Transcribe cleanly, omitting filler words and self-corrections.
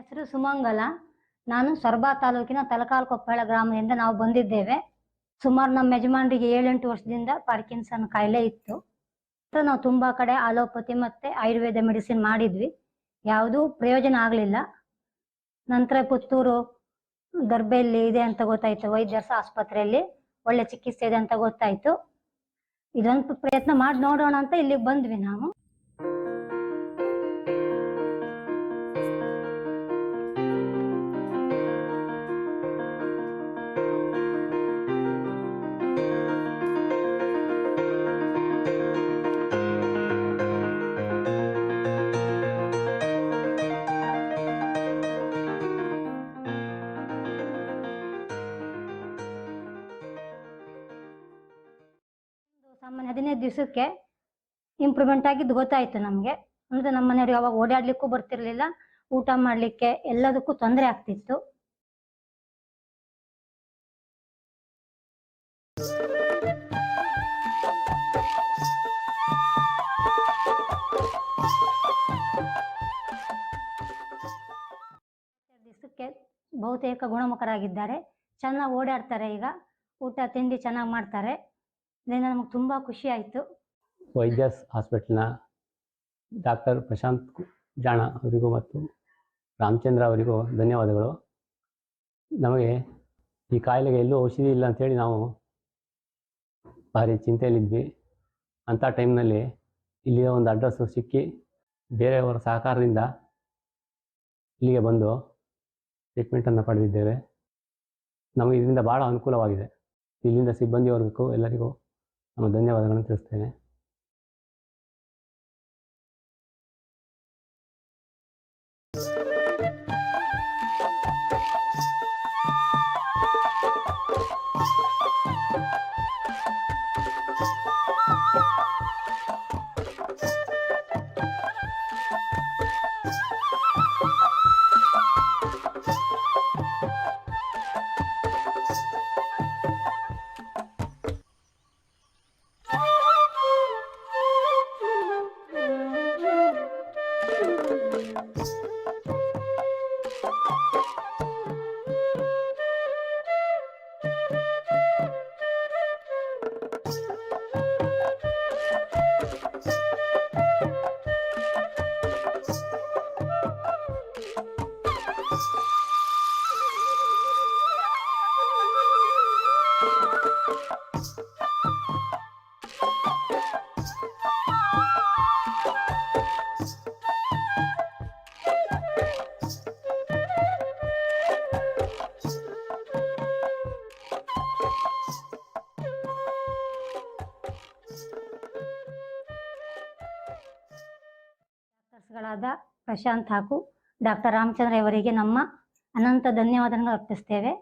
ಹೆಸರು ಸುಮಂಗಲ. ನಾನು ಸೊರಬ ತಾಲೂಕಿನ ತಲಕಾಲಕೊಪ್ಪಳ ಗ್ರಾಮದಿಂದ ನಾವು ಬಂದಿದ್ದೇವೆ. ಸುಮಾರು ನಮ್ಮ ಯಜಮಾನರಿಗೆ 7-8 ವರ್ಷದಿಂದ ಪಾರ್ಕಿನ್ಸನ್ ಕಾಯಿಲೆ ಇತ್ತು. ನಾವು ತುಂಬಾ ಕಡೆ ಆಲೋಪತಿ ಮತ್ತೆ ಆಯುರ್ವೇದ ಮೆಡಿಸಿನ್ ಮಾಡಿದ್ವಿ, ಯಾವುದೂ ಪ್ರಯೋಜನ ಆಗಲಿಲ್ಲ. ನಂತರ ಪುತ್ತೂರು ದರ್ಬೆಯಲ್ಲಿ ಇದೆ ಅಂತ ಗೊತ್ತಾಯ್ತು, ವೈದ್ಯರ ಆಸ್ಪತ್ರೆಯಲ್ಲಿ ಒಳ್ಳೆ ಚಿಕಿತ್ಸೆ ಇದೆ ಅಂತ ಗೊತ್ತಾಯ್ತು. ಇದೊಂದು ಪ್ರಯತ್ನ ಮಾಡಿ ನೋಡೋಣ ಅಂತ ಇಲ್ಲಿಗೆ ಬಂದ್ವಿ ನಾವು. ಸಾಮಾನ್ಯ 15 ದಿವಸಕ್ಕೆ ಇಂಪ್ರೂವ್ಮೆಂಟ್ ಆಗಿದ್ದು ಗೊತ್ತಾಯ್ತು ನಮಗೆ. ಅಂದ್ರೆ ನಮ್ಮ ಮನೆಯವ್ರಿಗೆ ಅವಾಗ ಓಡಾಡ್ಲಿಕ್ಕೂ ಬರ್ತಿರ್ಲಿಲ್ಲ, ಊಟ ಮಾಡ್ಲಿಕ್ಕೆ ಎಲ್ಲದಕ್ಕೂ ತೊಂದರೆ ಆಗ್ತಿತ್ತು. ದಿವಸಕ್ಕೆ ಬಹುತೇಕ ಗುಣಮುಖರಾಗಿದ್ದಾರೆ, ಚೆನ್ನಾಗಿ ಓಡಾಡ್ತಾರೆ. ಈಗ ಊಟ ತಿಂಡಿ ಚೆನ್ನಾಗಿ ಮಾಡ್ತಾರೆ. ಇದರಿಂದ ನಮಗೆ ತುಂಬ ಖುಷಿ ಆಯಿತು. ವೈದ್ಯಸ್ ಹಾಸ್ಪಿಟಲ್ನ ಡಾಕ್ಟರ್ ಪ್ರಶಾಂತ್ ಜಾಣ ಅವರಿಗೂ ಮತ್ತು ರಾಮಚಂದ್ರ ಅವರಿಗೂ ಧನ್ಯವಾದಗಳು. ನಮಗೆ ಈ ಕಾಯಿಲೆಗೆ ಎಲ್ಲೂ ಔಷಧಿ ಇಲ್ಲ ಅಂಥೇಳಿ ನಾವು ಭಾರಿ ಚಿಂತೆಯಲ್ಲಿದ್ವಿ. ಅಂಥ ಟೈಮ್ನಲ್ಲಿ ಇಲ್ಲಿಯ ಒಂದು ಅಡ್ರೆಸ್ಸು ಸಿಕ್ಕಿ ಬೇರೆಯವರ ಸಹಕಾರದಿಂದ ಇಲ್ಲಿಗೆ ಬಂದು ಟ್ರೀಟ್ಮೆಂಟನ್ನು ಪಡೆದಿದ್ದೇವೆ. ನಮಗೆ ಇದರಿಂದ ಭಾಳ ಅನುಕೂಲವಾಗಿದೆ. ಇಲ್ಲಿಂದ ಸಿಬ್ಬಂದಿಯವರಿಗೂ ಎಲ್ಲರಿಗೂ ನಾನು ಧನ್ಯವಾದಗಳನ್ನು ತಿಳಿಸ್ತೇನೆ. ಡಾಕ್ಟರ್ಸ್ಗಳಾದ ಪ್ರಶಾಂತ್ ಹಾಗೂ ಡಾಕ್ಟರ್ ರಾಮಚಂದ್ರ ಅವರಿಗೆ ನಮ್ಮ ಅನಂತ ಧನ್ಯವಾದಗಳನ್ನು ಅರ್ಪಿಸ್ತೇವೆ.